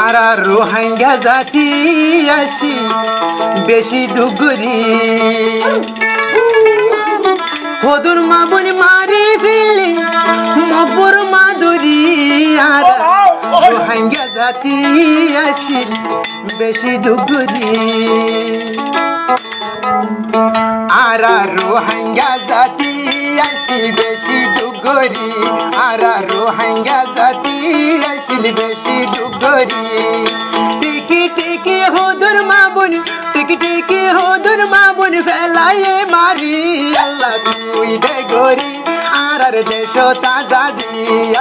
আরা রোহিঙ্গা জাতি আসি বেশি দুগুরি হদুর মাবুন মারি ফেলি মপুর মাধুরী আরা রোহিঙ্গা জাতি আসি বেশি দুগুরি আরা রোহিঙ্গা জাতি আসি বেশি দুগুরি আরা রোহিঙ্গা জাতি আসিল বেশি দুগুরি টিকি টিকি হদুর মাবুন টিকি টিকি হদুর মাবুন ফেলায়ে মারি আল্লাহ তুই দে গরি আর দেশ তাজাদি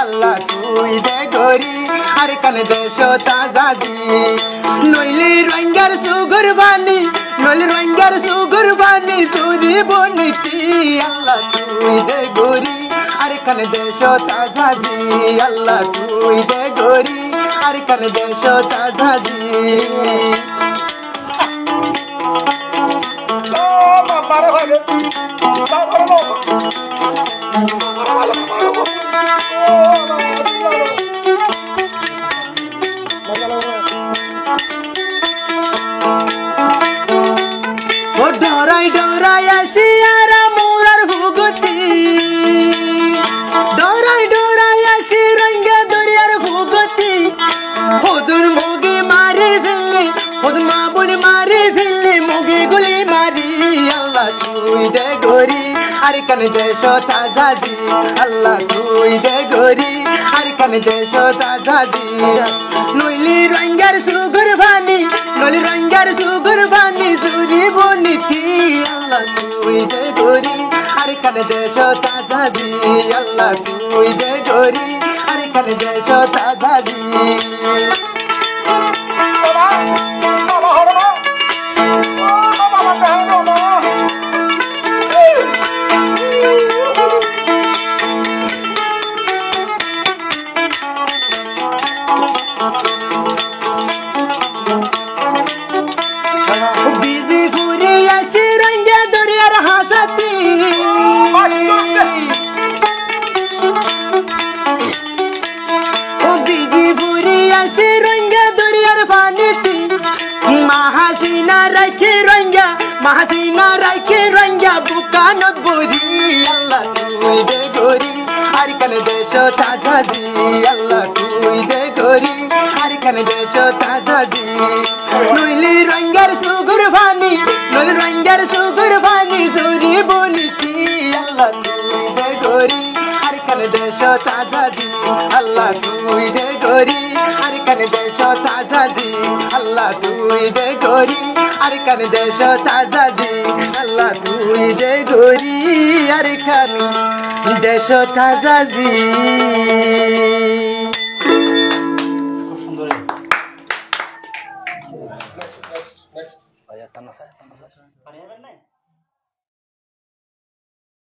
আল্লাহ তুই দে গরি আর কান দেশ তাজাদি নইলে রঙ্গার সুগুর বানি নইলে রঙ্গার সুগুর বানি সুরি বনিতি আল্লাহ তুই দে গরি আর কান দেশ তাজাদি আল্লাহ তুই দে গরি আর কান দেশ তাজাদি ডরাই ডরাই আসি আর মোরার ভুগতি ডরাই ডরাই আসি রঙ্গা দরিয়ার ভুগতি হদুর মুগে মারি ফেললে হদুর মাবুন মারি ফেললে মুগে গুলি মারি আল্লাহ তুই দে গরি আর কান দেশ তাজাদি আল্লাহ তুই দে গরি আর কান দেশ তাজাদি নইলি রঙ্গার সুগুর ভানি নইলি রঙ্গার সুগুর ভানি সুরি বনিতি আল্লাহ তুই দে গরি আর কান দেশ তাজাদি আল্লাহ তুই দে গরি আর কান দেশ তাজাদি বিজি ঘুরে আসি রঙ্গা দরিয়ার হাসাতি বিজি ঘুরে আসি রঙ্গা দরিয়ার পানিতি মাহাসিনা রাখে রঙ্গা মাহাসিনা রাখে রঙ্গা বুকানত বরি আল্লাহ তুই দে গরি আর কান দেশ তাজাদি আল্লাহ তুই দে গরি আর কান দেশ তাজাদি নইলি রঙ্গার সুগুর ভানি নইলি রঙ্গার সুগুর ভানি সুরি বনিতি আল্লাহ তুই দে গরি আর কান দেশ তাজাদি আল্লাহ তুই দে গরি আর কান দেশ তাজাদি আল্লাহ তুই দে গরি আর কান দেশ তাজাদি আল্লাহ তুই দে গরি আর কান দেশ তাজাদি খুব সুন্দর ভাইয়া তান্না স্যার